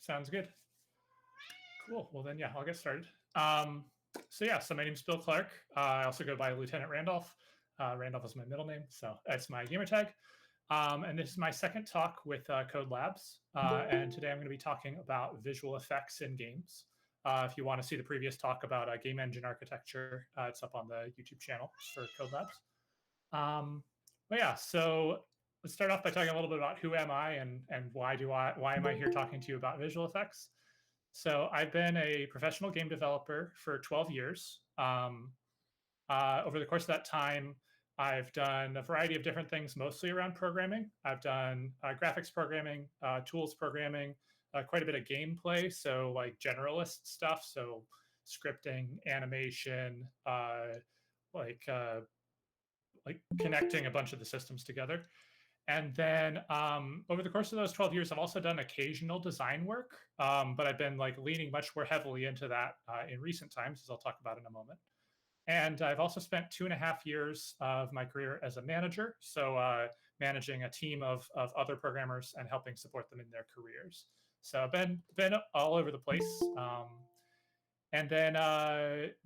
Sounds good. Cool. Well, then, yeah, I'll get started. So my name's Bill Clark. I also go by Lieutenant Randolph. Randolph is my middle name, so that's my gamer tag. And this is my second talk with Code Labs. And today I'm going to be talking about visual effects in games. If you want to see the previous talk about game engine architecture, it's up on the YouTube channel for Code Labs. So let's start off by talking a little bit about who am I and why am I here talking to you about visual effects. So I've been a professional game developer for 12 years. Over the course of that time, I've done a variety of different things, mostly around programming. I've done graphics programming, tools programming, quite a bit of gameplay, so like generalist stuff, so scripting, animation, like connecting a bunch of the systems together. And then over the course of those 12 years, I've also done occasional design work, but I've been like leaning much more heavily into that in recent times, as I'll talk about in a moment. And I've also spent 2.5 years of my career as a manager, so managing a team of other programmers and helping support them in their careers. So I've been all over the place. And then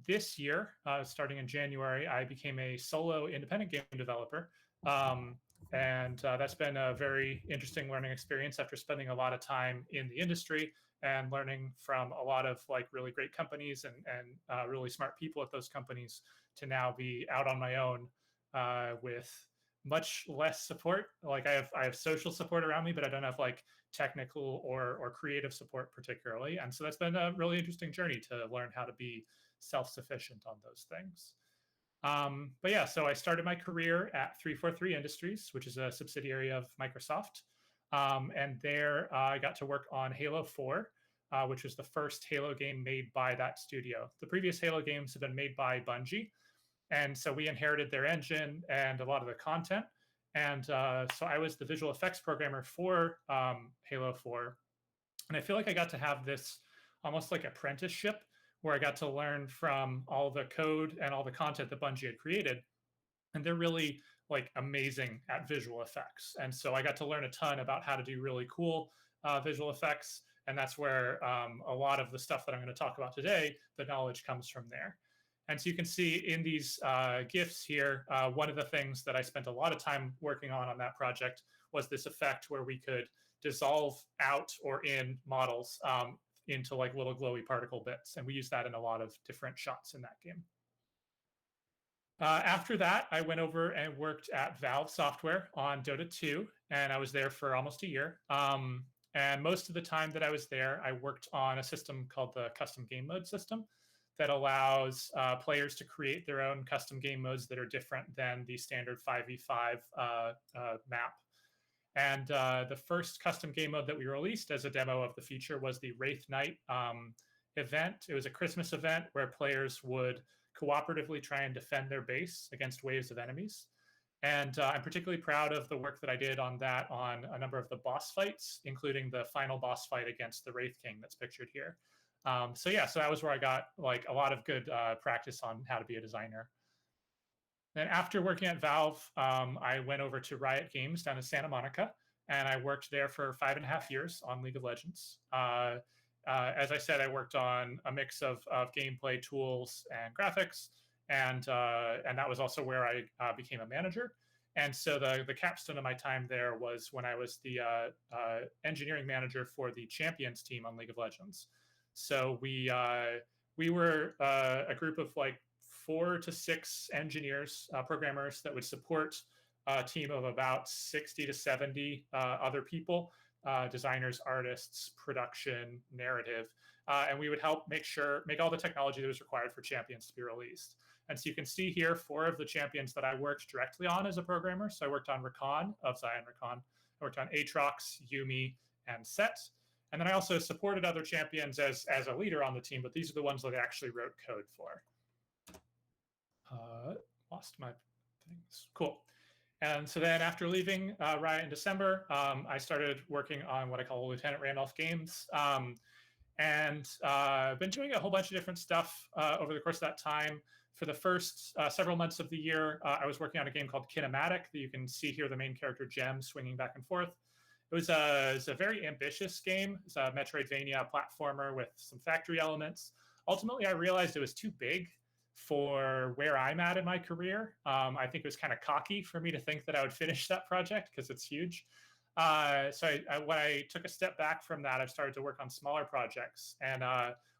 this year, starting in January, I became a solo independent game developer. And that's been a very interesting learning experience after spending a lot of time in the industry and learning from a lot of like really great companies and really smart people at those companies to now be out on my own with much less support. Like I have social support around me, but I don't have like technical or creative support particularly. And so that's been a really interesting journey to learn how to be self-sufficient on those things. So I started my career at 343 Industries, which is a subsidiary of Microsoft. And there I got to work on Halo 4, which was the first Halo game made by that studio. The previous Halo games have been made by Bungie. And so we inherited their engine and a lot of the content. And so I was the visual effects programmer for Halo 4. And I feel like I got to have this almost like apprenticeship where I got to learn from all the code and all the content that Bungie had created. And they're really like amazing at visual effects. And so I got to learn a ton about how to do really cool visual effects. And that's where a lot of the stuff that I'm going to talk about today, the knowledge comes from there. And so you can see in these GIFs here, one of the things that I spent a lot of time working on that project was this effect where we could dissolve out or in models into like little glowy particle bits. And we use that in a lot of different shots in that game. After that, I went over and worked at Valve Software on Dota 2, and I was there for almost a year. And most of the time that I was there, I worked on a system called the custom game mode system that allows players to create their own custom game modes that are different than the standard 5v5 map. And the first custom game mode that we released as a demo of the feature was the Wraith Knight event. It was a Christmas event where players would cooperatively try and defend their base against waves of enemies. And I'm particularly proud of the work that I did on that on a number of the boss fights, including the final boss fight against the Wraith King that's pictured here. So that was where I got like a lot of good practice on how to be a designer. Then after working at Valve, I went over to Riot Games down in Santa Monica, and I worked there for 5.5 years on League of Legends. As I said, I worked on a mix of gameplay tools and graphics, and that was also where I became a manager. And so the capstone of my time there was when I was the engineering manager for the Champions team on League of Legends. So we were a group of like 4 to 6 engineers, programmers that would support a team of about 60 to 70 other people, designers, artists, production, narrative, and we would help make all the technology that was required for Champions to be released. And so you can see here 4 of the Champions that I worked directly on as a programmer. So I worked on Rakan of Zion Rakan. I worked on Aatrox, Yuumi, and Set. And then I also supported other champions as a leader on the team, but these are the ones that I actually wrote code for. Lost my things. Cool. And so then after leaving Riot in December, I started working on what I call Lieutenant Randolph Games. And been doing a whole bunch of different stuff over the course of that time. For the first several months of the year, I was working on a game called Kinematic that you can see here, the main character Gem swinging back and forth. It was a very ambitious game. It's a Metroidvania platformer with some factory elements. Ultimately, I realized it was too big for where I'm at in my career. I think it was kind of cocky for me to think that I would finish that project because it's huge. When I took a step back from that, I've started to work on smaller projects. And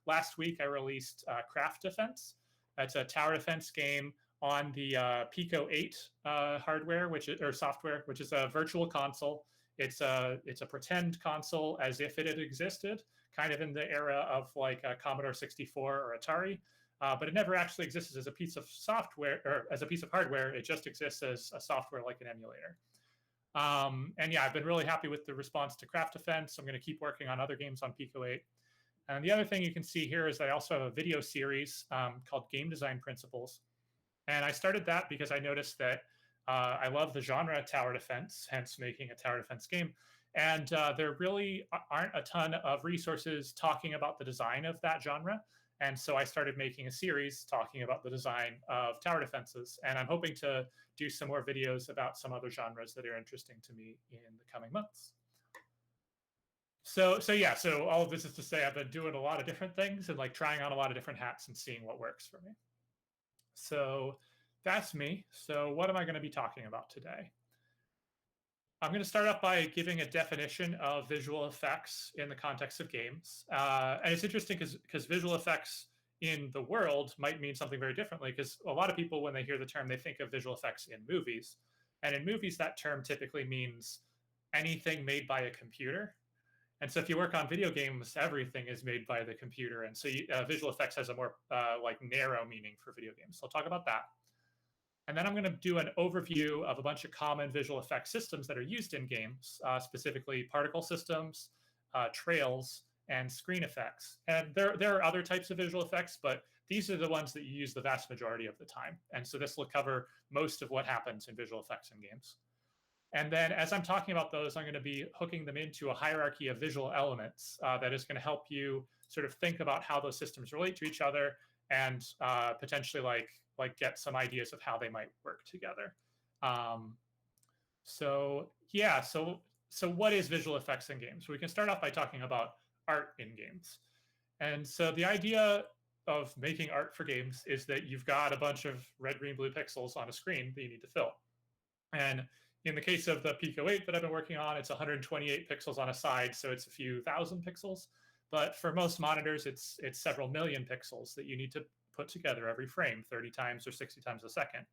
last week, I released Craft Defense. It's a tower defense game on the Pico 8 hardware, or software, which is a virtual console. It's a pretend console as if it had existed, kind of in the era of like a Commodore 64 or Atari. But it never actually exists as a piece of software or as a piece of hardware. It just exists as a software like an emulator. And yeah, I've been really happy with the response to Craft Defense. I'm going to keep working on other games on Pico 8. And the other thing you can see here is that I also have a video series called Game Design Principles. And I started that because I noticed that I love the genre tower defense, hence making a tower defense game. And there really aren't a ton of resources talking about the design of that genre. And so I started making a series talking about the design of tower defenses. And I'm hoping to do some more videos about some other genres that are interesting to me in the coming months. So all of this is to say I've been doing a lot of different things and like trying on a lot of different hats and seeing what works for me. So that's me. So what am I going to be talking about today? I'm going to start off by giving a definition of visual effects in the context of games. And it's interesting because visual effects in the world might mean something very differently, because a lot of people, when they hear the term, they think of visual effects in movies. And in movies, that term typically means anything made by a computer. And so if you work on video games, everything is made by the computer. And so visual effects has a more like narrow meaning for video games. So I'll talk about that. And then I'm going to do an overview of a bunch of common visual effects systems that are used in games, specifically particle systems, trails, and screen effects. And there are other types of visual effects, but these are the ones that you use the vast majority of the time. And so this will cover most of what happens in visual effects in games. And then as I'm talking about those, I'm going to be hooking them into a hierarchy of visual elements that is going to help you sort of think about how those systems relate to each other and potentially like get some ideas of how they might work together. So what is visual effects in games? We can start off by talking about art in games. And so the idea of making art for games is that you've got a bunch of red, green, blue pixels on a screen that you need to fill. And in the case of the Pico 8 that I've been working on, it's 128 pixels on a side, so it's a few thousand pixels. But for most monitors, it's several million pixels that you need to put together every frame, 30 times or 60 times a second.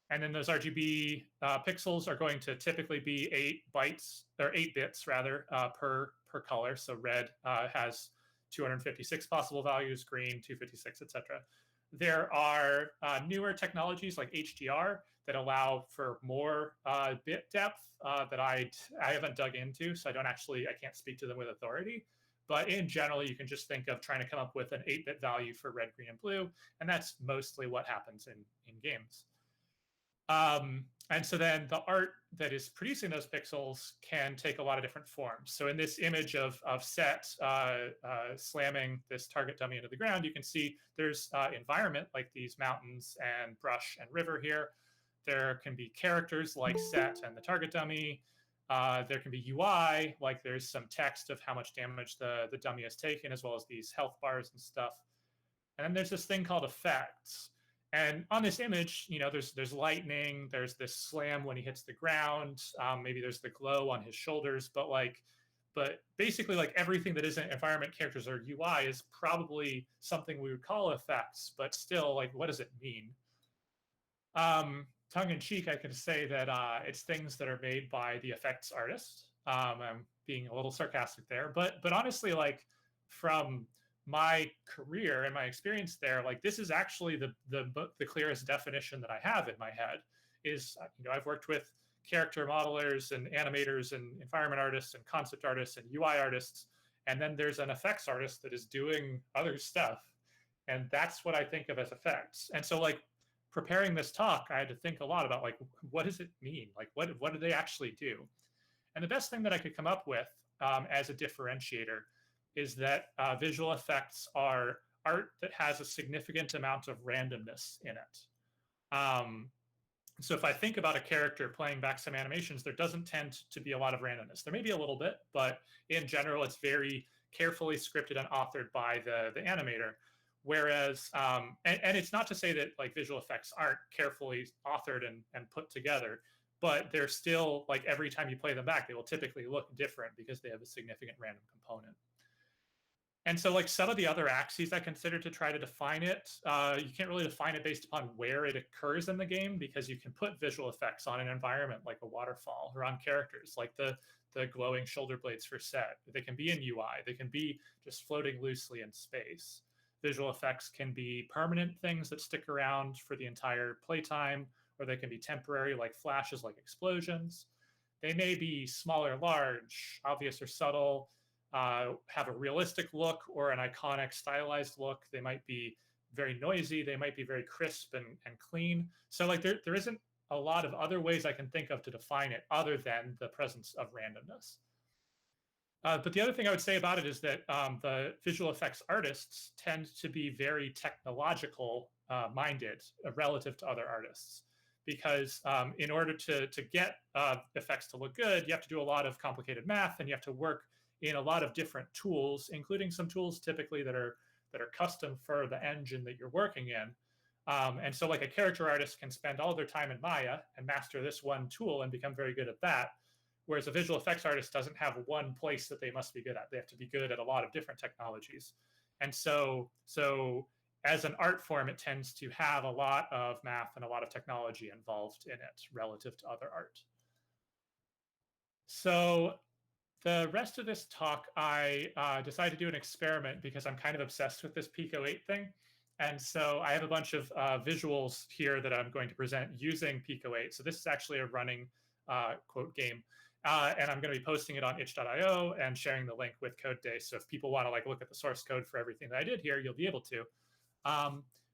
And then those RGB pixels are going to typically be 8 bits rather per color. So red has 256 possible values, green 256, etc. There are newer technologies like HDR that allow for more bit depth that I haven't dug into, so I can't speak to them with authority. But in general, you can just think of trying to come up with an 8-bit value for red, green, and blue, and that's mostly what happens in games. And so then the art that is producing those pixels can take a lot of different forms. So in this image of Set slamming this target dummy into the ground, you can see there's environment like these mountains and brush and river here. There can be characters like Set and the target dummy. There can be UI, like there's some text of how much damage the dummy has taken, as well as these health bars and stuff. And then there's this thing called effects. And on this image, there's lightning, there's this slam when he hits the ground, maybe there's the glow on his shoulders, but basically like everything that isn't environment characters or UI is probably something we would call effects, but still, like, what does it mean? Tongue in cheek, I can say that it's things that are made by the effects artist. I'm being a little sarcastic there, but honestly, like from my career and my experience there, like this is actually the clearest definition that I have in my head. Is I've worked with character modelers and animators and environment artists and concept artists and UI artists, and then there's an effects artist that is doing other stuff, and that's what I think of as effects. And so like preparing this talk, I had to think a lot about like what does it mean, like what do they actually do? And the best thing that I could come up with as a differentiator is that visual effects are art that has a significant amount of randomness in it. So if I think about a character playing back some animations, there doesn't tend to be a lot of randomness. There may be a little bit, but in general, it's very carefully scripted and authored by the animator. Whereas, and it's not to say that like visual effects aren't carefully authored and put together, but they're still like every time you play them back, they will typically look different because they have a significant random component. And so like some of the other axes I consider to try to define it, you can't really define it based upon where it occurs in the game, because you can put visual effects on an environment like a waterfall, or on characters like the glowing shoulder blades for Set. They can be in UI. They can be just floating loosely in space. Visual effects can be permanent things that stick around for the entire playtime, or they can be temporary, like flashes, like explosions. They may be small or large, obvious or subtle, have a realistic look or an iconic stylized look. They might be very noisy. They might be very crisp and clean. So like there isn't a lot of other ways I can think of to define it other than the presence of randomness. But the other thing I would say about it is that the visual effects artists tend to be very technological minded relative to other artists, because in order to get effects to look good, you have to do a lot of complicated math, and you have to work in a lot of different tools, including some tools typically that are custom for the engine that you're working in. And so like a character artist can spend all their time in Maya and master this one tool and become very good at that. Whereas a visual effects artist doesn't have one place that they must be good at. They have to be good at a lot of different technologies. And so as an art form, it tends to have a lot of math and a lot of technology involved in it relative to other art. So the rest of this talk, I decided to do an experiment because I'm kind of obsessed with this Pico 8 thing. And so I have a bunch of visuals here that I'm going to present using Pico 8. So this is actually a running quote game. And I'm going to be posting it on itch.io and sharing the link with CodeDay. So if people want to like look at the source code for everything that I did here, you'll be able to.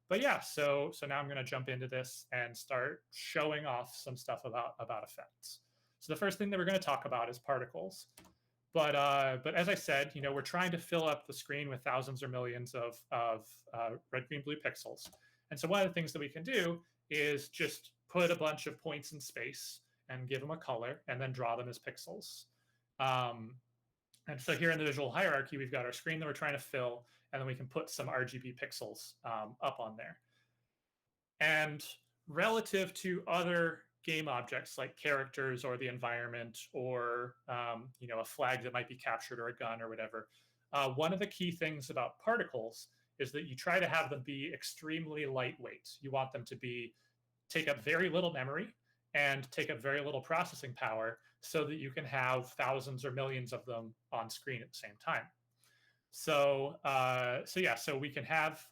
But yeah, so now I'm going to jump into this and start showing off some stuff about effects. So the first thing that we're going to talk about is particles. But as I said, you know, we're trying to fill up the screen with thousands or millions of red, green, blue pixels. And so one of the things that we can do is just put a bunch of points in space and give them a color and then draw them as pixels. And so here in the visual hierarchy, we've got our screen that we're trying to fill, and then we can put some RGB pixels up on there. And relative to other game objects like characters or the environment, or you know, a flag that might be captured or a gun or whatever, one of the key things about particles is that you try to have them be extremely lightweight. You want them to take up very little memory and take up very little processing power, so that you can have thousands or millions of them on screen at the same time. So so we can have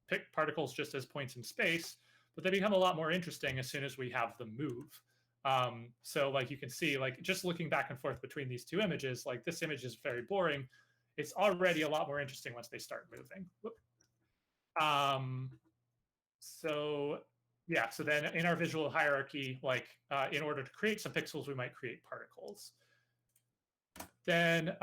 pick particles just as points in space, but they become a lot more interesting as soon as we have them move. So like you can see, like just looking back and forth between these two images, like this image is very boring. It's already a lot more interesting once they start moving. So yeah, so then in our visual hierarchy, like in order to create some pixels, we might create particles. Then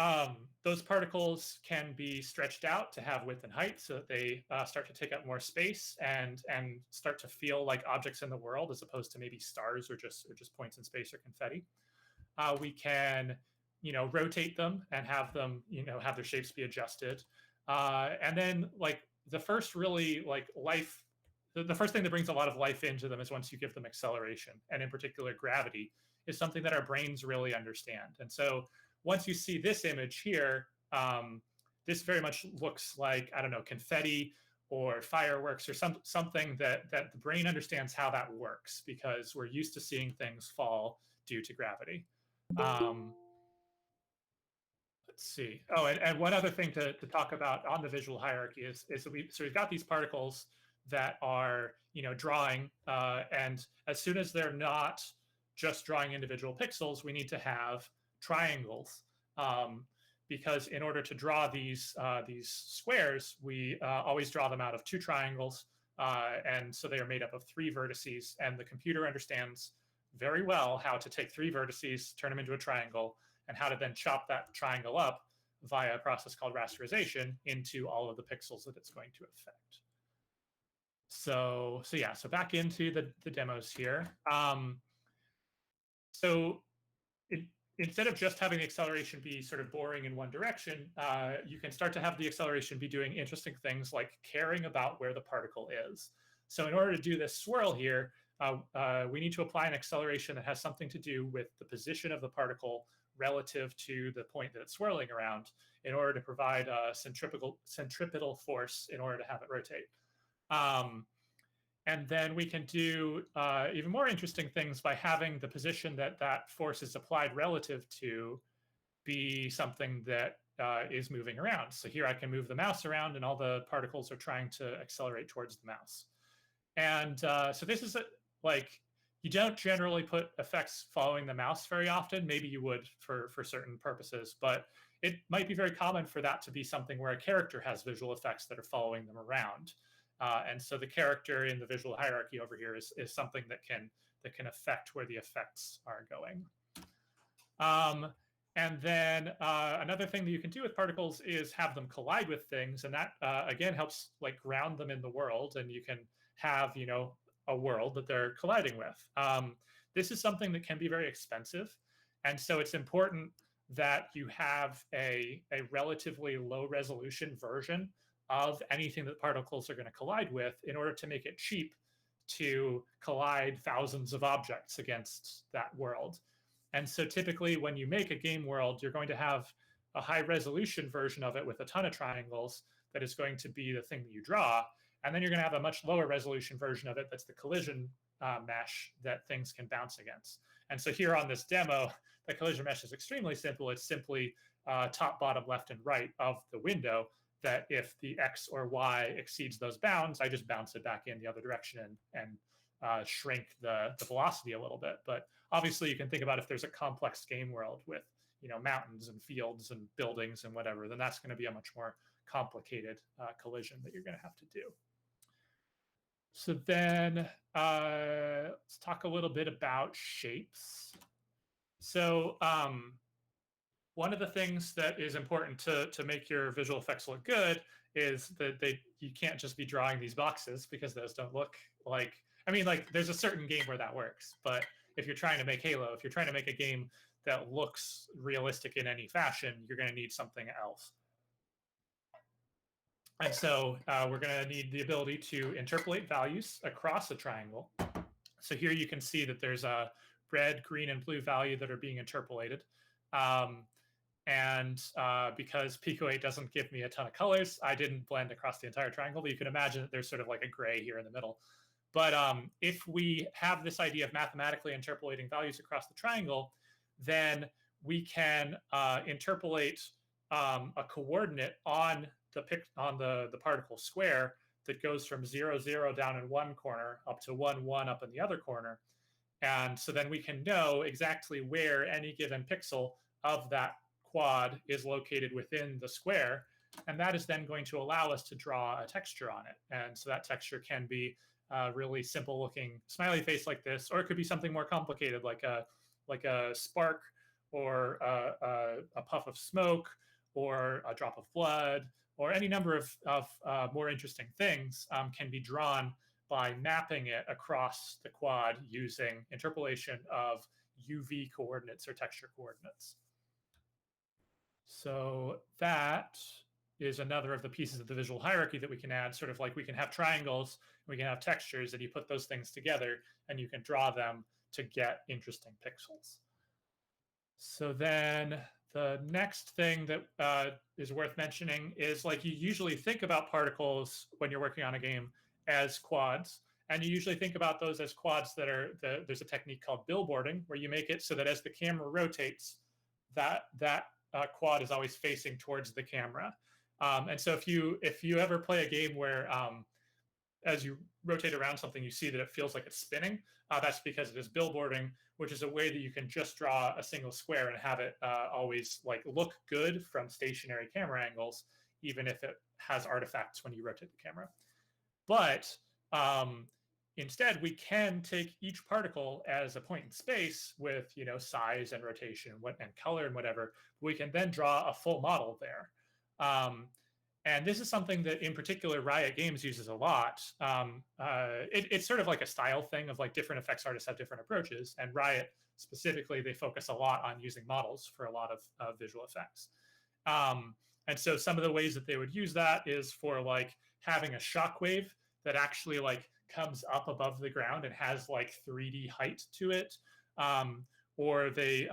those particles can be stretched out to have width and height, so that they start to take up more space and start to feel like objects in the world, as opposed to maybe stars or just points in space or confetti. We can, you know, rotate them and have them, you know, have their shapes be adjusted. And then like the first really like the first thing that brings a lot of life into them is once you give them acceleration, and in particular gravity is something that our brains really understand. And so once you see this image here, this very much looks like, I don't know, confetti or fireworks or something that the brain understands how that works, because we're used to seeing things fall due to gravity. Let's see. Oh, and one other thing to talk about on the visual hierarchy is that we've got these particles that are, you know, drawing, and as soon as they're not just drawing individual pixels, we need to have triangles, because in order to draw these squares, we always draw them out of two triangles, and so they are made up of three vertices, and the computer understands very well how to take three vertices, turn them into a triangle, and how to then chop that triangle up via a process called rasterization into all of the pixels that it's going to affect. So back into the demos here. So it, instead of just having the acceleration be sort of boring in one direction, you can start to have the acceleration be doing interesting things like caring about where the particle is. So in order to do this swirl here, we need to apply an acceleration that has something to do with the position of the particle relative to the point that it's swirling around in order to provide a centripetal force in order to have it rotate. And then we can do even more interesting things by having the position that that force is applied relative to be something that is moving around. So here I can move the mouse around and all the particles are trying to accelerate towards the mouse. And so this is like, you don't generally put effects following the mouse very often. Maybe you would for certain purposes, but it might be very common for that to be something where a character has visual effects that are following them around. And so the character in the visual hierarchy over here is something that can affect where the effects are going. And then another thing that you can do with particles is have them collide with things, and that again helps like ground them in the world, and you can have a world that they're colliding with. This is something that can be very expensive, and so it's important that you have a relatively low resolution version of anything that particles are going to collide with in order to make it cheap to collide thousands of objects against that world. And so typically when you make a game world, you're going to have a high resolution version of it with a ton of triangles that is going to be the thing that you draw. And then you're going to have a much lower resolution version of it that's the collision mesh that things can bounce against. And so here on this demo, the collision mesh is extremely simple. It's simply top, bottom, left, and right of the window, that if the X or Y exceeds those bounds, I just bounce it back in the other direction and shrink the velocity a little bit. But obviously you can think about if there's a complex game world with mountains and fields and buildings and whatever, then that's going to be a much more complicated collision that you're going to have to do. So then let's talk a little bit about shapes. So one of the things that is important to make your visual effects look good is that you can't just be drawing these boxes, because those don't look like, I mean, like there's a certain game where that works, but if you're trying to make Halo, if you're trying to make a game that looks realistic in any fashion, you're going to need something else. And so we're going to need the ability to interpolate values across a triangle. So here you can see that there's a red, green, and blue value that are being interpolated. And because Pico 8 doesn't give me a ton of colors, I didn't blend across the entire triangle, but you can imagine that there's sort of like a gray here in the middle. But if we have this idea of mathematically interpolating values across the triangle, then we can interpolate a coordinate on the particle square that goes from 0, 0 down in one corner up to 1, 1 up in the other corner. And so then we can know exactly where any given pixel of that quad is located within the square. And that is then going to allow us to draw a texture on it. And so that texture can be a really simple looking smiley face like this, or it could be something more complicated like a spark, or a puff of smoke, or a drop of blood, or any number of more interesting things can be drawn by mapping it across the quad using interpolation of UV coordinates or texture coordinates. So that is another of the pieces of the visual hierarchy that we can add, sort of like we can have triangles, we can have textures, and you put those things together and you can draw them to get interesting pixels. So then the next thing that is worth mentioning is, like, you usually think about particles when you're working on a game as quads, and you usually think about those as quads that are, there's a technique called billboarding, where you make it so that as the camera rotates, that quad is always facing towards the camera. And so if you ever play a game where as you rotate around something, you see that it feels like it's spinning, that's because it is billboarding, which is a way that you can just draw a single square and have it always like look good from stationary camera angles, even if it has artifacts when you rotate the camera. But instead, we can take each particle as a point in space with size and rotation and color and whatever. We can then draw a full model there. And this is something that, in particular, Riot Games uses a lot. It's sort of like a style thing of like different effects artists have different approaches, and Riot specifically, they focus a lot on using models for a lot of visual effects. And so some of the ways that they would use that is for like having a shockwave that actually like comes up above the ground and has like 3D height to it. Or they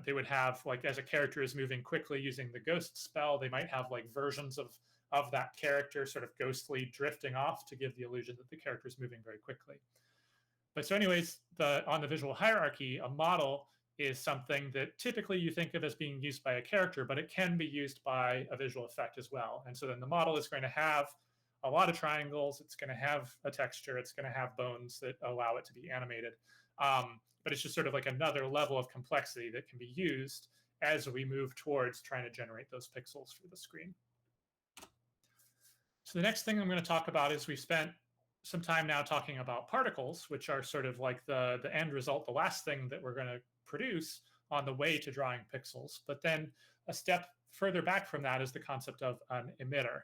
would have like as a character is moving quickly using the ghost spell, they might have like versions of that character sort of ghostly drifting off to give the illusion that the character is moving very quickly. But so anyways, on the visual hierarchy, a model is something that typically you think of as being used by a character, but it can be used by a visual effect as well. And so then the model is going to have a lot of triangles. It's going to have a texture. It's going to have bones that allow it to be animated. But it's just sort of like another level of complexity that can be used as we move towards trying to generate those pixels for the screen. So the next thing I'm going to talk about is we've spent some time now talking about particles, which are sort of like the end result, the last thing that we're going to produce on the way to drawing pixels. But then a step further back from that is the concept of an emitter.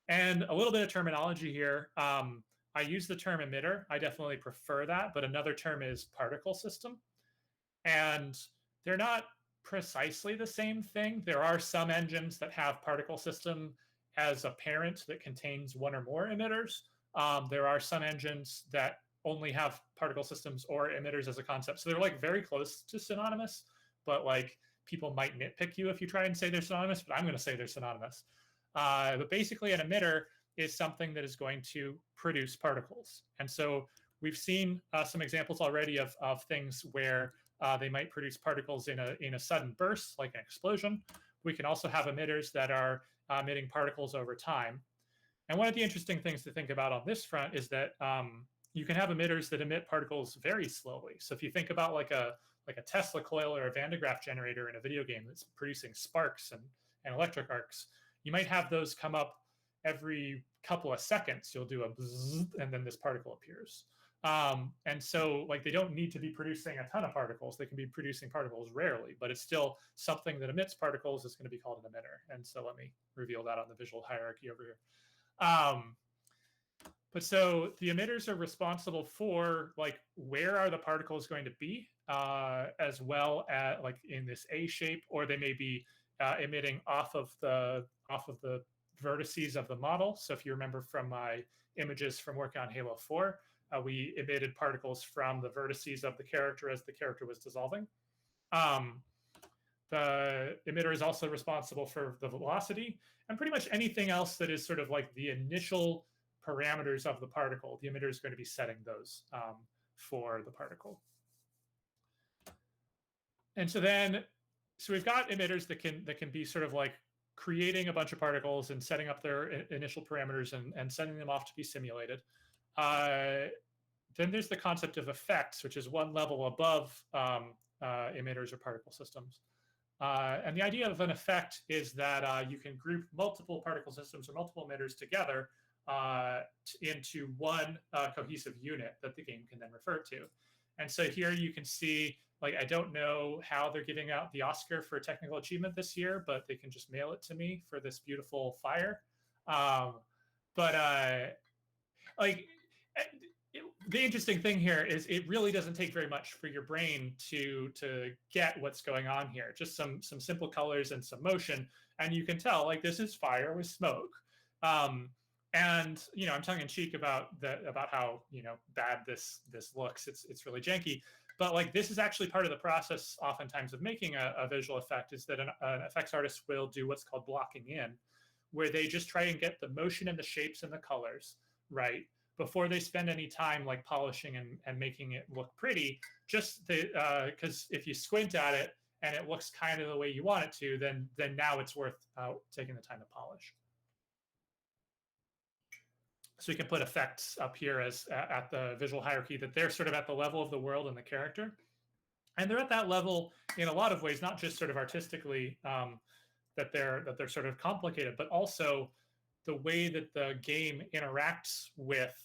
And a little bit of terminology here. I use the term emitter. I definitely prefer that, but another term is particle system. And they're not precisely the same thing. There are some engines that have particle system as a parent that contains one or more emitters. There are some engines that only have particle systems or emitters as a concept. So they're like very close to synonymous, but like people might nitpick you if you try and say they're synonymous, but I'm going to say they're synonymous. But basically an emitter is something that is going to produce particles. And so we've seen some examples already of things where they might produce particles in a sudden burst, like an explosion. We can also have emitters that are emitting particles over time. And one of the interesting things to think about on this front is that you can have emitters that emit particles very slowly. So if you think about like a Tesla coil or a Van de Graaff generator in a video game that's producing sparks and electric arcs, you might have those come up every couple of seconds. You'll do a bzzz, and then this particle appears. And so like they don't need to be producing a ton of particles. They can be producing particles rarely, but it's still something that emits particles is going to be called an emitter. And so let me reveal that on the visual hierarchy over here. But so the emitters are responsible for like where are the particles going to be, as well as like in this A shape, or they may be emitting off of the vertices of the model. So if you remember from my images from working on Halo 4, we emitted particles from the vertices of the character as the character was dissolving. The emitter is also responsible for the velocity and pretty much anything else that is sort of like the initial parameters of the particle. The emitter is going to be setting those for the particle. And so we've got emitters that can be sort of like creating a bunch of particles and setting up their initial parameters and sending them off to be simulated. Then there's the concept of effects, which is one level above emitters or particle systems. And the idea of an effect is that you can group multiple particle systems or multiple emitters together into one cohesive unit that the game can then refer to. And so here you can see, like, I don't know how they're giving out the Oscar for technical achievement this year, but they can just mail it to me for this beautiful fire. The interesting thing here is it really doesn't take very much for your brain to get what's going on here. Just some simple colors and some motion, and you can tell like this is fire with smoke. And I'm tongue in cheek about how bad this looks. It's really janky, but like this is actually part of the process oftentimes of making a visual effect, is that an effects artist will do what's called blocking in, where they just try and get the motion and the shapes and the colors right before they spend any time like polishing and making it look pretty. Just because if you squint at it and it looks kind of the way you want it to, then now it's worth taking the time to polish. So you can put effects up here as at the visual hierarchy, that they're sort of at the level of the world and the character. And they're at that level in a lot of ways, not just sort of artistically, that they're sort of complicated, but also the way that the game interacts with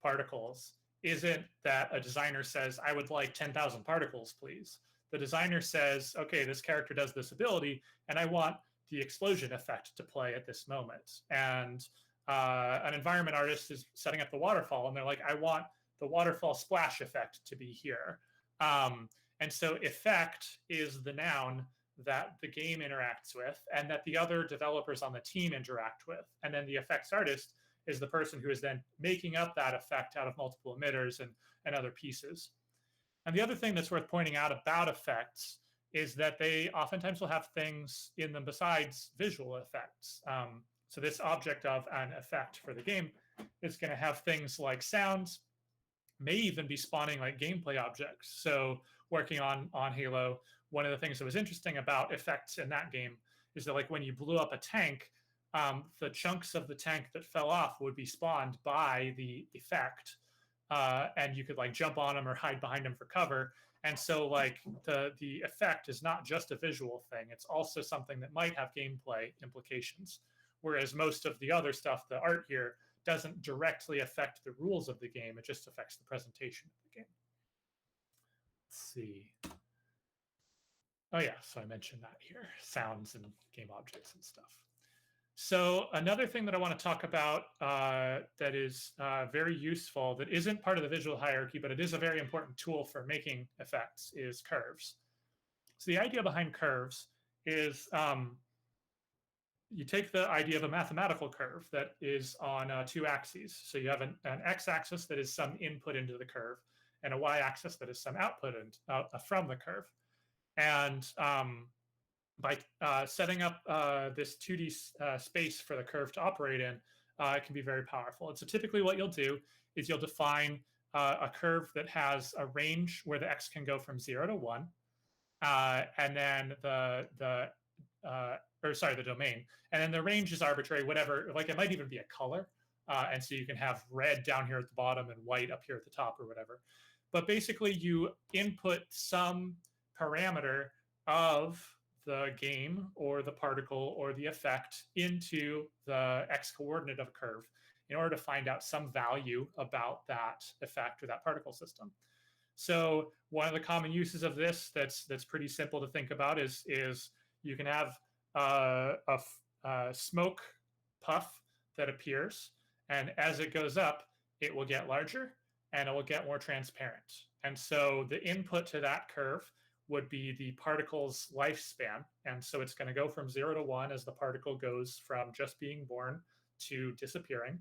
particles isn't that a designer says, I would like 10,000 particles, please. The designer says, okay, this character does this ability, and I want the explosion effect to play at this moment. And an environment artist is setting up the waterfall, and they're like, I want the waterfall splash effect to be here. And so effect is the noun that the game interacts with and that the other developers on the team interact with. And then the effects artist is the person who is then making up that effect out of multiple emitters and other pieces. And the other thing that's worth pointing out about effects is that they oftentimes will have things in them besides visual effects. So this object of an effect for the game is going to have things like sounds, may even be spawning like gameplay objects. So working on Halo, one of the things that was interesting about effects in that game is that like when you blew up a tank, the chunks of the tank that fell off would be spawned by the effect, and you could like jump on them or hide behind them for cover. And so like the effect is not just a visual thing, it's also something that might have gameplay implications. Whereas most of the other stuff, the art here, doesn't directly affect the rules of the game, it just affects the presentation of the game. Let's see. Oh yeah, so I mentioned that here, sounds and game objects and stuff. So another thing that I want to talk about that is very useful, that isn't part of the visual hierarchy, but it is a very important tool for making effects, is curves. So the idea behind curves is you take the idea of a mathematical curve that is on two axes. So you have an x-axis that is some input into the curve, and a y-axis that is some output from the curve. And by setting up this 2D space for the curve to operate in, it can be very powerful. And so typically what you'll do is you'll define a curve that has a range where the x can go from 0 to 1, and then the domain. And then the range is arbitrary, whatever, like it might even be a color. And so you can have red down here at the bottom and white up here at the top or whatever. But basically you input some parameter of the game or the particle or the effect into the x coordinate of a curve in order to find out some value about that effect or that particle system. So one of the common uses of this that's pretty simple to think about is you can have a smoke puff that appears, and as it goes up, it will get larger and it will get more transparent. And so the input to that curve would be the particle's lifespan. And so it's going to go from 0 to 1 as the particle goes from just being born to disappearing.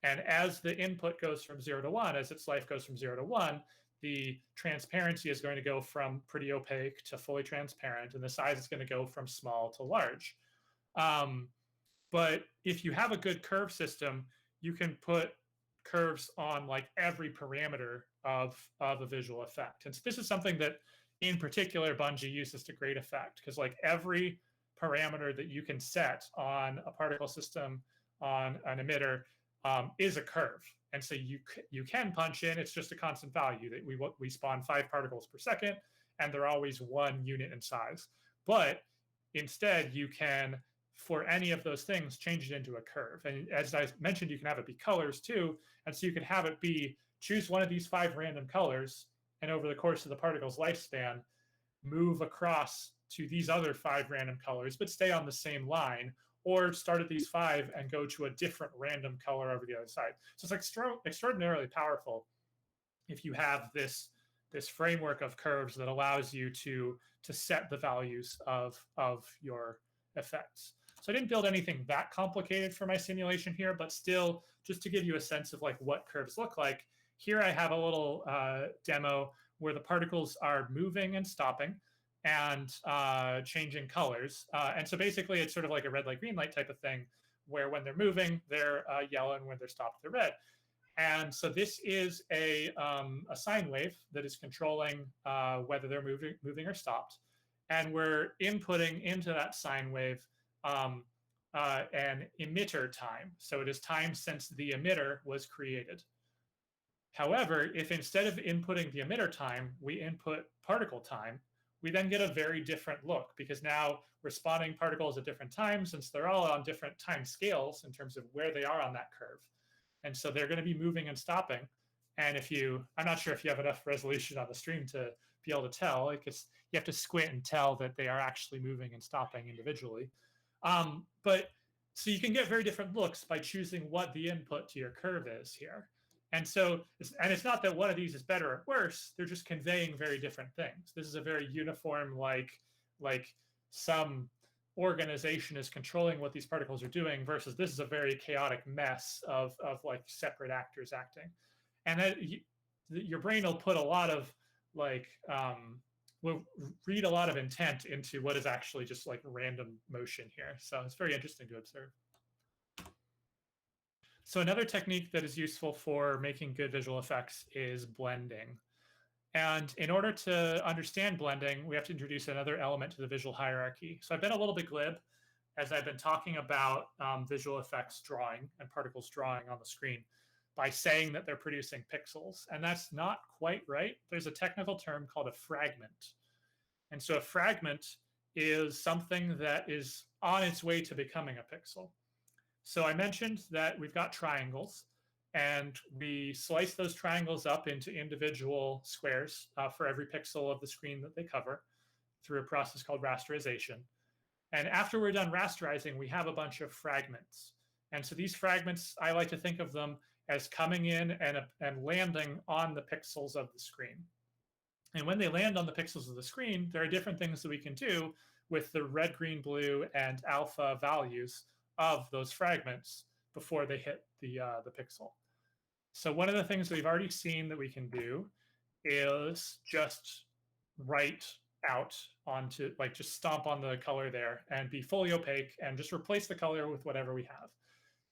And as the input goes from 0 to 1, as its life goes from 0 to 1, the transparency is going to go from pretty opaque to fully transparent, and the size is going to go from small to large. But if you have a good curve system, you can put curves on like every parameter of a visual effect. And so this is something that in particular Bungie uses to great effect, because like every parameter that you can set on a particle system, on an emitter, is a curve. And so you can punch in, it's just a constant value that we spawn 5 particles per second, and they're always 1 unit in size. But instead you can, for any of those things, change it into a curve. And as I mentioned, you can have it be colors too. And so you can have it be, choose one of these 5 random colors, and over the course of the particle's lifespan, move across to these other 5 random colors, but stay on the same line, or start at these 5 and go to a different random color over the other side. So it's extraordinarily powerful if you have this framework of curves that allows you to set the values of your effects. So I didn't build anything that complicated for my simulation here, but still, just to give you a sense of like what curves look like, here I have a little demo where the particles are moving and stopping and changing colors. And so basically it's sort of like a red light, green light type of thing, where when they're moving, they're yellow, and when they're stopped, they're red. And so this is a sine wave that is controlling whether they're moving or stopped. And we're inputting into that sine wave an emitter time. So it is time since the emitter was created. However, if instead of inputting the emitter time, we input particle time, we then get a very different look, because now we're spawning particles at different times, since they're all on different time scales in terms of where they are on that curve. And so they're going to be moving and stopping. And I'm not sure if you have enough resolution on the stream to be able to tell, because you have to squint and tell that they are actually moving and stopping individually. But so you can get very different looks by choosing what the input to your curve is here. And so, it's not that one of these is better or worse. They're just conveying very different things. This is a very uniform, like some organization is controlling what these particles are doing, versus this is a very chaotic mess of like separate actors acting. And that your brain will put a lot of like will read a lot of intent into what is actually just like random motion here. So it's very interesting to observe. So another technique that is useful for making good visual effects is blending. And in order to understand blending, we have to introduce another element to the visual hierarchy. So I've been a little bit glib as I've been talking about visual effects drawing and particles drawing on the screen by saying that they're producing pixels. And that's not quite right. There's a technical term called a fragment. And so a fragment is something that is on its way to becoming a pixel. So I mentioned that we've got triangles, and we slice those triangles up into individual squares for every pixel of the screen that they cover through a process called rasterization. And after we're done rasterizing, we have a bunch of fragments. And so these fragments, I like to think of them as coming in and landing on the pixels of the screen. And when they land on the pixels of the screen, there are different things that we can do with the red, green, blue, and alpha values of those fragments before they hit the pixel. So one of the things we've already seen that we can do is just write out onto, like, just stomp on the color there and be fully opaque and just replace the color with whatever we have.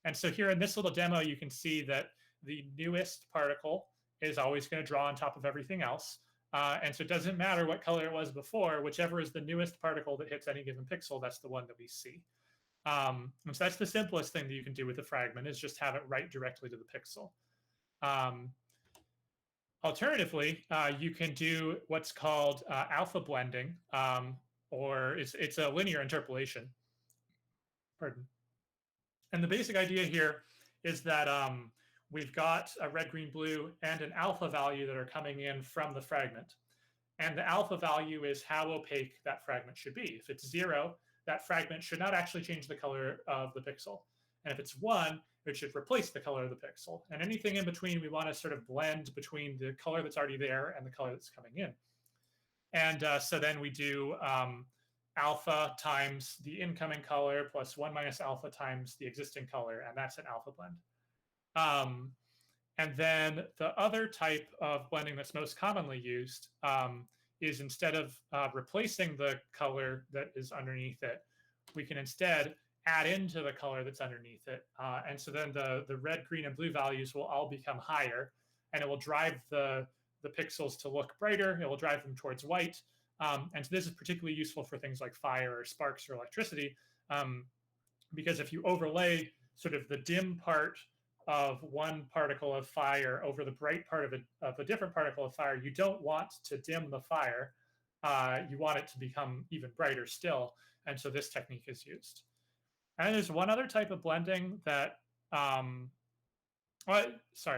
And so here in this little demo, you can see that the newest particle is always going to draw on top of everything else. And so it doesn't matter what color it was before, whichever is the newest particle that hits any given pixel, that's the one that we see. And so that's the simplest thing that you can do with a fragment, is just have it write directly to the pixel. Alternatively, you can do what's called alpha blending, or it's a linear interpolation. Pardon. And the basic idea here is that we've got a red, green, blue, and an alpha value that are coming in from the fragment. And the alpha value is how opaque that fragment should be. If it's 0, that fragment should not actually change the color of the pixel. And if it's 1, it should replace the color of the pixel. And anything in between, we want to sort of blend between the color that's already there and the color that's coming in. And so then we do alpha times the incoming color plus 1 minus alpha times the existing color, and that's an alpha blend. And then the other type of blending that's most commonly used is, instead of replacing the color that is underneath it, we can instead add into the color that's underneath it. And so then the red, green, and blue values will all become higher, and it will drive the pixels to look brighter. It will drive them towards white. And so this is particularly useful for things like fire or sparks or electricity, because if you overlay sort of the dim part of one particle of fire over the bright part of a different particle of fire, you don't want to dim the fire. You want it to become even brighter still. And so this technique is used. And there's one other type of blending that, sorry,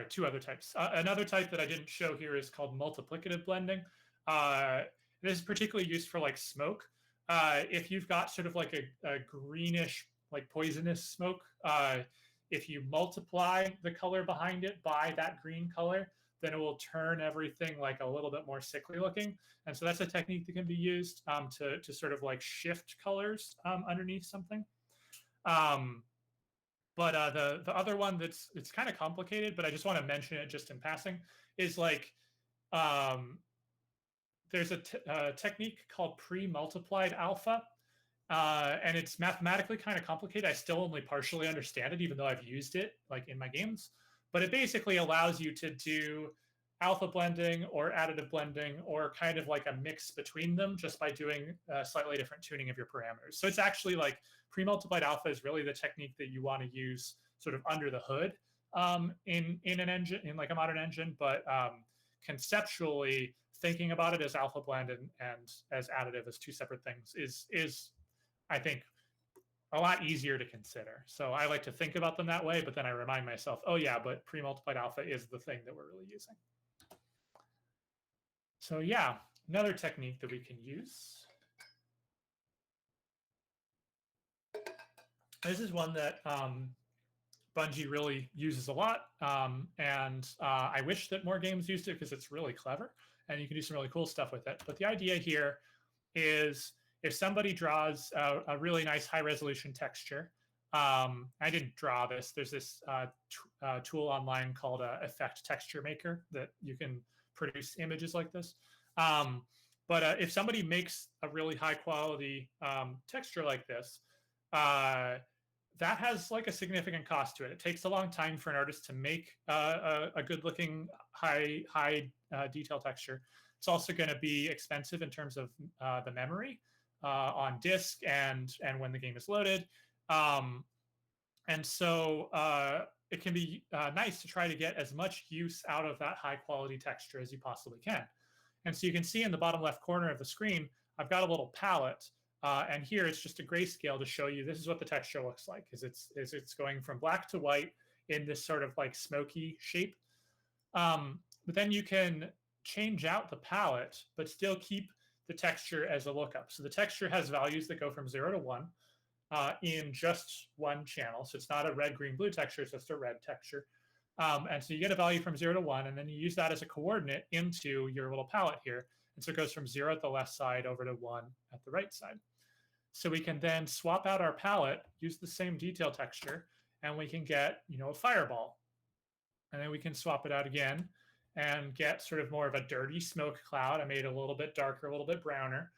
two other types. Another type that I didn't show here is called multiplicative blending. This is particularly used for like smoke. If you've got sort of like a greenish, like poisonous smoke, if you multiply the color behind it by that green color, then it will turn everything like a little bit more sickly looking. And so that's a technique that can be used to sort of like shift colors underneath something. But the other one it's kind of complicated, but I just want to mention it just in passing, is like there's a technique called pre-multiplied alpha. And it's mathematically kind of complicated. I still only partially understand it, even though I've used it like in my games. But it basically allows you to do alpha blending or additive blending, or kind of like a mix between them, just by doing slightly different tuning of your parameters. So it's actually like pre-multiplied alpha is really the technique that you want to use sort of under the hood in an engine, in like a modern engine. But conceptually, thinking about it as alpha blend and as additive as two separate things is I think a lot easier to consider. So I like to think about them that way, but then I remind myself, oh yeah, but pre-multiplied alpha is the thing that we're really using. So yeah, another technique that we can use This is one that Bungie really uses a lot, and I wish that more games used it because it's really clever and you can do some really cool stuff with it. But the idea here is if somebody draws a really nice high resolution texture, I didn't draw this. There's this tool online called Effect Texture Maker that you can produce images like this. But if somebody makes a really high quality texture like this, that has like a significant cost to it. It takes a long time for an artist to make a good looking high detail texture. It's also going to be expensive in terms of the memory on disk and when the game is loaded. And so it can be nice to try to get as much use out of that high quality texture as you possibly can. And so you can see in the bottom left corner of the screen, I've got a little palette. And here it's just a grayscale to show you this is what the texture looks like. It's going from black to white in this sort of like smoky shape. But then you can change out the palette, but still keep the texture as a lookup. So the texture has values that go from 0 to 1 in just one channel. So it's not a red, green, blue texture, it's just a red texture. And so you get a value from 0 to 1, and then you use that as a coordinate into your little palette here. And so it goes from 0 at the left side over to 1 at the right side. So we can then swap out our palette, use the same detail texture, and we can get, a fireball. And then we can swap it out again and get sort of more of a dirty smoke cloud. I made it a little bit darker, a little bit browner.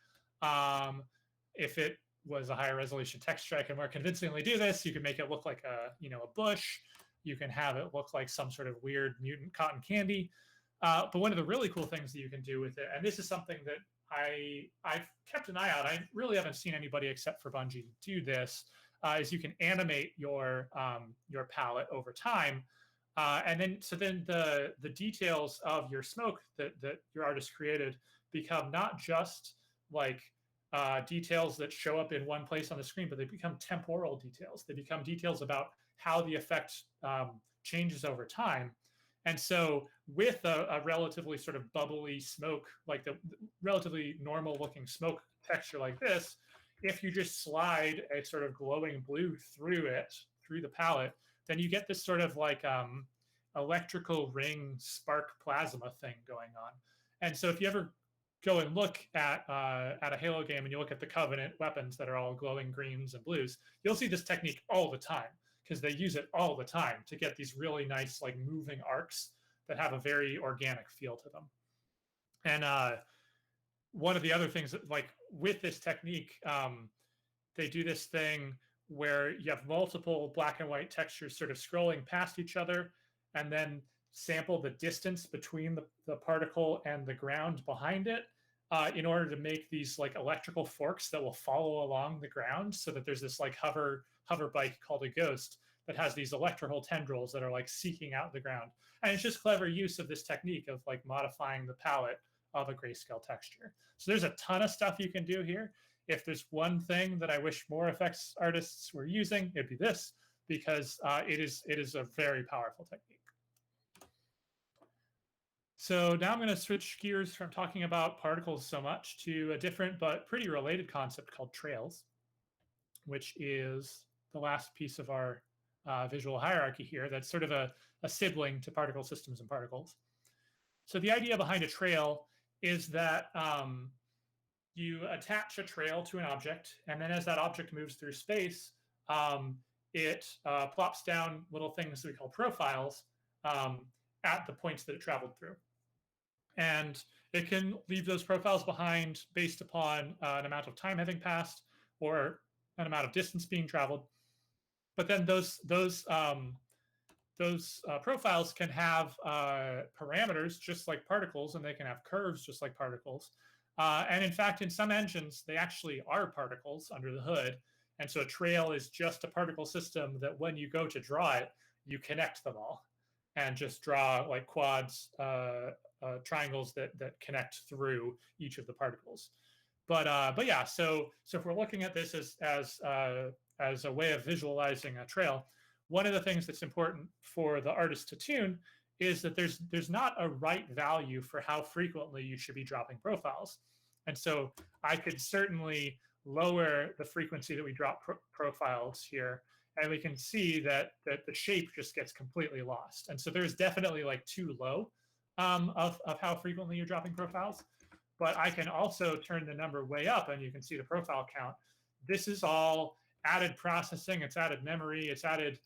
If it was a higher resolution texture, I can more convincingly do this. You can make it look like a bush. You can have it look like some sort of weird mutant cotton candy. But one of the really cool things that you can do with it, and this is something that I've kept an eye out. I really haven't seen anybody except for Bungie do this. Is you can animate your palette over time, and then the details of your smoke that your artist created become not just like details that show up in one place on the screen, but they become temporal details. They become details about how the effect changes over time. And so with a relatively sort of bubbly smoke, like the relatively normal looking smoke texture like this, if you just slide a sort of glowing blue through the palette, then you get this sort of like electrical ring spark plasma thing going on. And so if you ever go and look at a Halo game and you look at the Covenant weapons that are all glowing greens and blues, you'll see this technique all the time, because they use it all the time to get these really nice like moving arcs that have a very organic feel to them. And one of the other things that, like with this technique, they do this thing where you have multiple black and white textures sort of scrolling past each other, and then sample the distance between the particle and the ground behind it in order to make these like electrical forks that will follow along the ground, so that there's this like hover bike called a ghost that has these electrical tendrils that are like seeking out the ground. And it's just clever use of this technique of like modifying the palette of a grayscale texture. So there's a ton of stuff you can do here. If there's one thing that I wish more effects artists were using, it'd be this, because it is a very powerful technique. So now I'm going to switch gears from talking about particles so much to a different but pretty related concept called trails, which is the last piece of our visual hierarchy here. That's sort of a sibling to particle systems and particles. So the idea behind a trail is that you attach a trail to an object, and then as that object moves through space, it plops down little things that we call profiles at the points that it traveled through. And it can leave those profiles behind based upon an amount of time having passed or an amount of distance being traveled. But then those profiles can have parameters just like particles, and they can have curves just like particles. And in fact, in some engines, they actually are particles under the hood. And so a trail is just a particle system that when you go to draw it, you connect them all and just draw like quads, triangles that connect through each of the particles. But yeah, so if we're looking at this as a way of visualizing a trail, one of the things that's important for the artist to tune is that there's not a right value for how frequently you should be dropping profiles. And so I could certainly lower the frequency that we drop profiles here, and we can see that the shape just gets completely lost. And so there's definitely like too low of how frequently you're dropping profiles. But I can also turn the number way up, and you can see the profile count. This is all added processing, it's added memory, it's added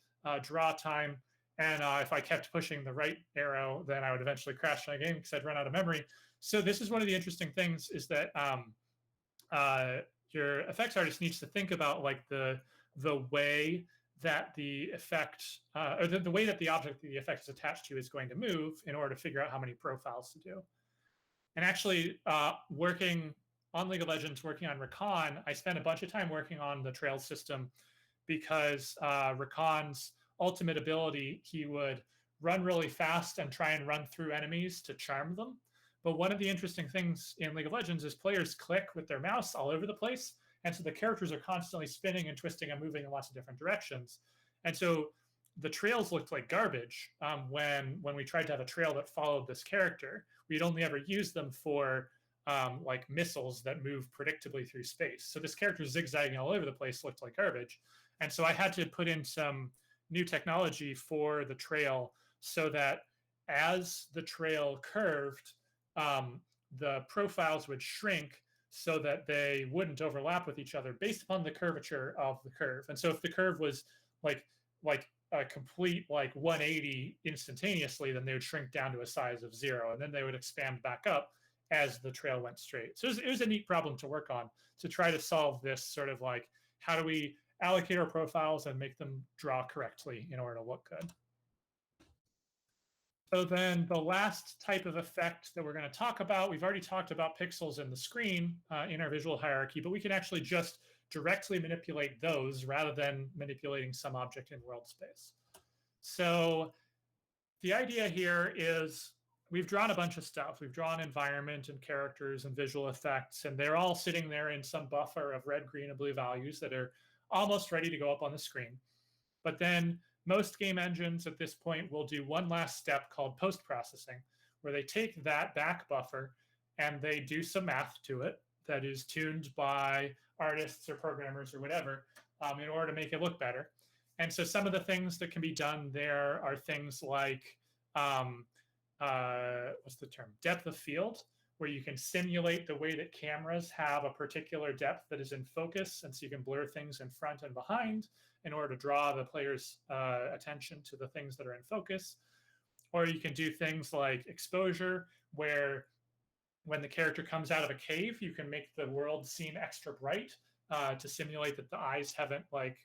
draw time. And if I kept pushing the right arrow, then I would eventually crash my game because I'd run out of memory. So this is one of the interesting things, is that your effects artist needs to think about like the way that the effect or the way that the object that the effect is attached to is going to move in order to figure out how many profiles to do. And actually, working on League of Legends, working on Rakan, I spent a bunch of time working on the trail system because Rakan's ultimate ability, he would run really fast and try and run through enemies to charm them. But one of the interesting things in League of Legends is players click with their mouse all over the place. And so the characters are constantly spinning and twisting and moving in lots of different directions. And so the trails looked like garbage when we tried to have a trail that followed this character. We'd only ever use them for like missiles that move predictably through space. So this character zigzagging all over the place looked like garbage. And so I had to put in some new technology for the trail so that as the trail curved, the profiles would shrink so that they wouldn't overlap with each other based upon the curvature of the curve. And so if the curve was like a complete like 180 instantaneously, then they would shrink down to a size of 0, and then they would expand back up as the trail went straight. So it was a neat problem to work on, to try to solve this sort of like, how do we allocate our profiles and make them draw correctly in order to look good. So then the last type of effect that we're going to talk about, we've already talked about pixels in the screen in our visual hierarchy, but we can actually just directly manipulate those rather than manipulating some object in world space. So the idea here is we've drawn a bunch of stuff. We've drawn environment and characters and visual effects, and they're all sitting there in some buffer of red, green, and blue values that are almost ready to go up on the screen. But then most game engines at this point will do one last step called post-processing, where they take that back buffer and they do some math to it that is tuned by artists or programmers or whatever in order to make it look better. And so some of the things that can be done there are things like, what's the term? Depth of field, where you can simulate the way that cameras have a particular depth that is in focus. And so you can blur things in front and behind in order to draw the player's attention to the things that are in focus. Or you can do things like exposure, where when the character comes out of a cave, you can make the world seem extra bright to simulate that the eyes haven't like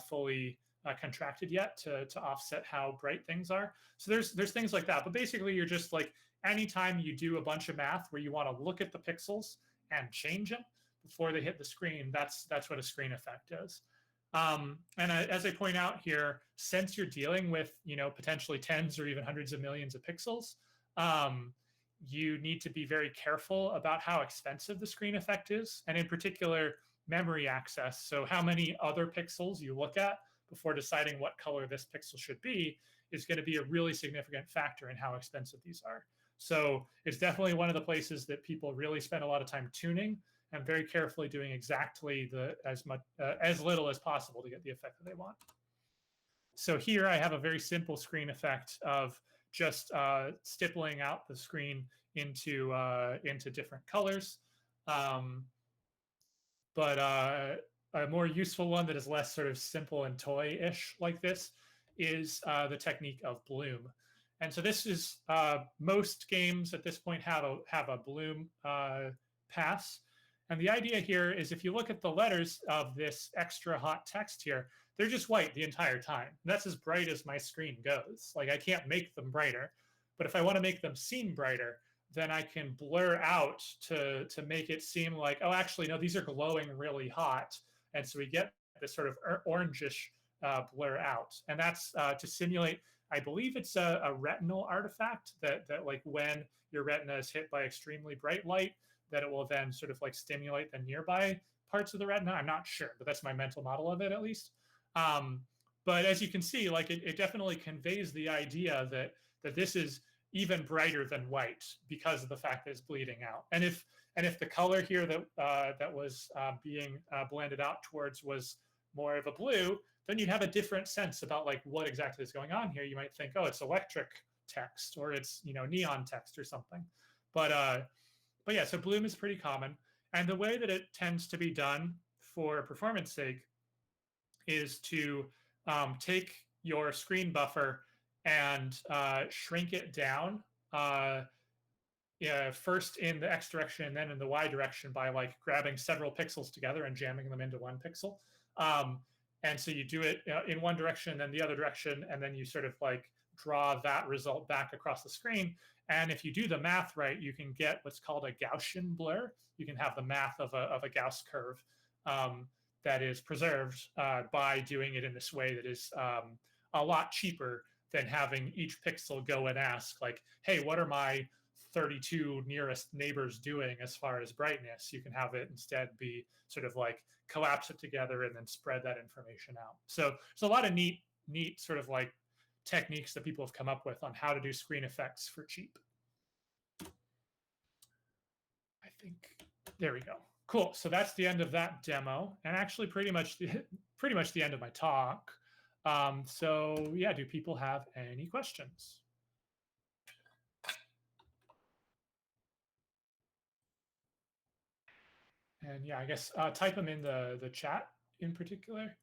fully contracted yet to offset how bright things are. So there's things like that. But basically, you're just like, anytime you do a bunch of math where you want to look at the pixels and change them before they hit the screen, that's what a screen effect is. And as I point out here, since you're dealing with potentially tens or even hundreds of millions of pixels, you need to be very careful about how expensive the screen effect is, and in particular, memory access. So how many other pixels you look at before deciding what color this pixel should be is going to be a really significant factor in how expensive these are. So it's definitely one of the places that people really spend a lot of time tuning and very carefully doing exactly as little as possible to get the effect that they want. So here I have a very simple screen effect of just stippling out the screen into different colors. But a more useful one that is less sort of simple and toy-ish like this is the technique of bloom. And so this is most games at this point have a bloom pass. And the idea here is if you look at the letters of this extra hot text here, they're just white the entire time. That's as bright as my screen goes. Like I can't make them brighter, but if I want to make them seem brighter, then I can blur out to make it seem like, oh, actually, no, these are glowing really hot. And so we get this sort of orangish blur out. And that's to simulate, I believe it's a retinal artifact that like when your retina is hit by extremely bright light, that it will then sort of like stimulate the nearby parts of the retina. I'm not sure, but that's my mental model of it at least. But as you can see, like it definitely conveys the idea that this is even brighter than white because of the fact that it's bleeding out. And And if the color here that was being blended out towards was more of a blue, then you'd have a different sense about like what exactly is going on here. You might think, oh, it's electric text, or it's neon text or something. But yeah, so bloom is pretty common, and the way that it tends to be done for performance sake is to take your screen buffer and shrink it down. Yeah, first in the X direction and then in the Y direction by like grabbing several pixels together and jamming them into one pixel. Um, and so you do it in one direction, then the other direction, and then you sort of like draw that result back across the screen. And if you do the math right, you can get what's called a Gaussian blur. You can have the math of a Gauss curve that is preserved by doing it in this way that is a lot cheaper than having each pixel go and ask like, hey, what are my 32 nearest neighbors doing as far as brightness? You can have it instead be sort of like collapse it together and then spread that information out. So there's a lot of neat sort of like techniques that people have come up with on how to do screen effects for cheap. I think there we go. Cool. So that's the end of that demo, and actually pretty much the end of my talk. So yeah, do people have any questions? And yeah, I guess type them in the chat in particular.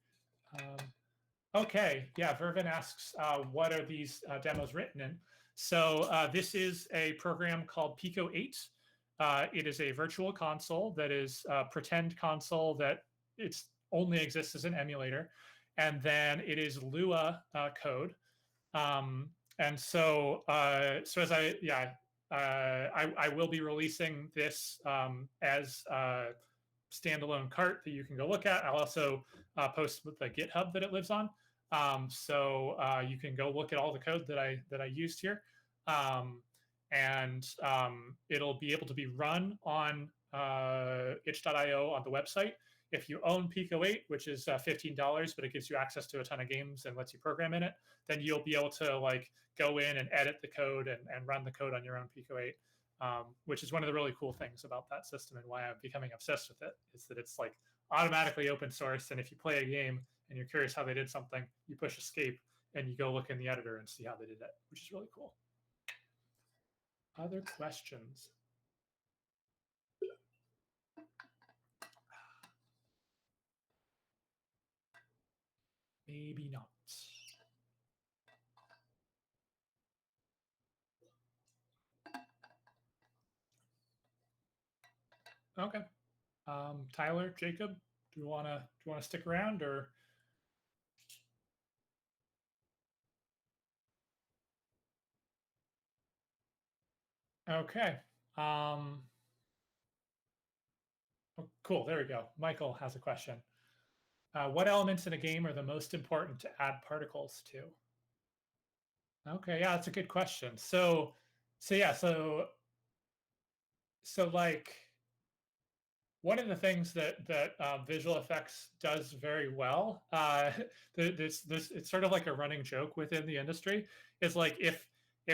Okay, yeah, Vervin asks, what are these demos written in? So this is a program called Pico 8. It is a virtual console that is a pretend console that it's only exists as an emulator. And then it is Lua code. And so, so as I will be releasing this as a standalone cart that you can go look at. I'll also post with the GitHub that it lives on. So you can go look at all the code that I used here. And it'll be able to be run on itch.io on the website. If you own Pico 8, which is $15, but it gives you access to a ton of games and lets you program in it, then you'll be able to like go in and edit the code and run the code on your own Pico 8, which is one of the really cool things about that system and why I'm becoming obsessed with it, is that it's like automatically open source. And if you play a game and you're curious how they did something, you push escape and you go look in the editor and see how they did it, which is really cool. Other questions? Maybe not. Okay. Tyler, Jacob, do you wanna stick around or? Okay. Oh, cool. There we go. Michael has a question. What elements in a game are the most important to add particles to? Okay, yeah, that's a good question. So like one of the things that visual effects does very well, this it's sort of like a running joke within the industry, is like if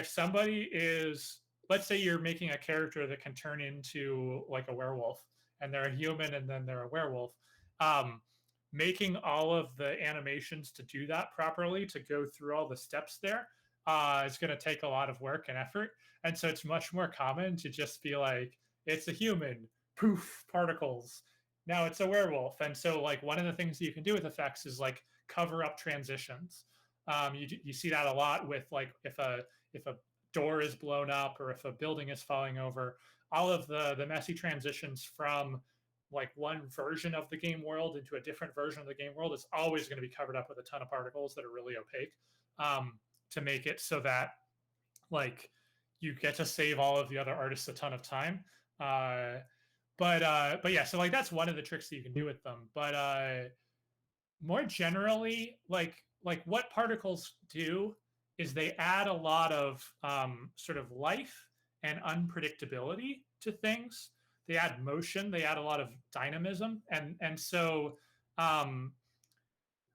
somebody is, let's say you're making a character that can turn into like a werewolf, and they're a human and then they're a werewolf, making all of the animations to do that properly, to go through all the steps there, is going to take a lot of work and effort. And so it's much more common to just be like, it's a human, poof, particles. Now it's a werewolf. And so like one of the things that you can do with effects is like cover up transitions. You see that a lot with like if a door is blown up or if a building is falling over, all of the messy transitions from like one version of the game world into a different version of the game world is always going to be covered up with a ton of particles that are really opaque, to make it so that like you get to save all of the other artists a ton of time. But yeah, so like that's one of the tricks that you can do with them. But more generally, like what particles do is they add a lot of sort of life and unpredictability to things. They add motion, they add a lot of dynamism, and so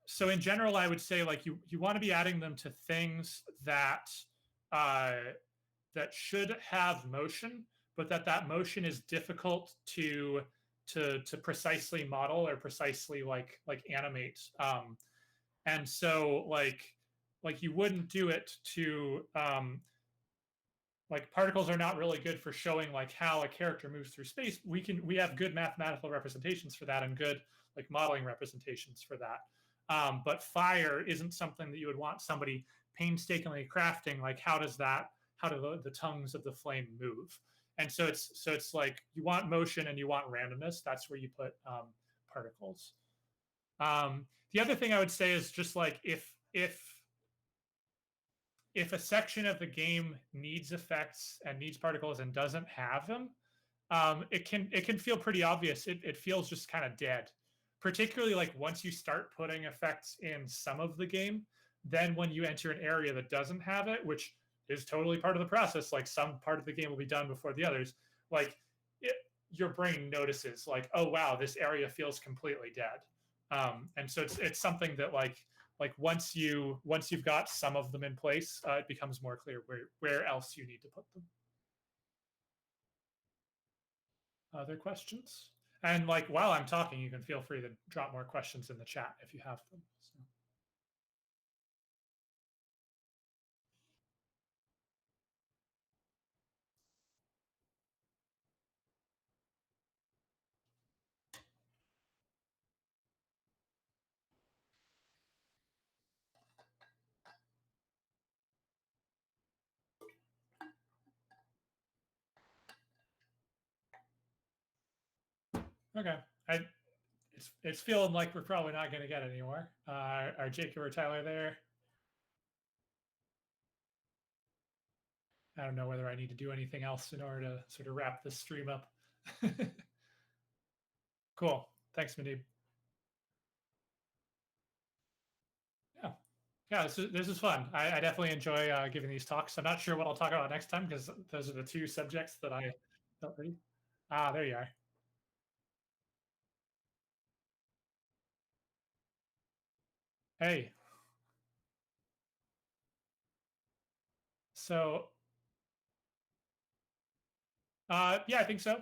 so in general, I would say like you want to be adding them to things that that should have motion, but that motion is difficult to precisely model or precisely like animate. And so like you wouldn't do it to like particles are not really good for showing like how a character moves through space. We have good mathematical representations for that and good like modeling representations for that. But fire isn't something that you would want somebody painstakingly crafting. Like how do the tongues of the flame move? And so it's like you want motion and you want randomness. That's where you put particles. The other thing I would say is just like if a section of the game needs effects and needs particles and doesn't have them, it can feel pretty obvious. It feels just kind of dead, particularly like once you start putting effects in some of the game. Then when you enter an area that doesn't have it, which is totally part of the process, like some part of the game will be done before the others. Like it, your brain notices, like, oh wow, this area feels completely dead. And so it's something that like once you've got some of them in place, it becomes more clear where else you need to put them. Other questions? And like while I'm talking, you can feel free to drop more questions in the chat if you have them. Okay. It's feeling like we're probably not going to get anywhere. Are Jacob or Tyler there? I don't know whether I need to do anything else in order to sort of wrap this stream up. Cool. Thanks, Manib. Yeah. Yeah, this is fun. I definitely enjoy giving these talks. I'm not sure what I'll talk about next time because those are the two subjects that I felt ready. Ah, there you are. Hey. So, yeah, I think so.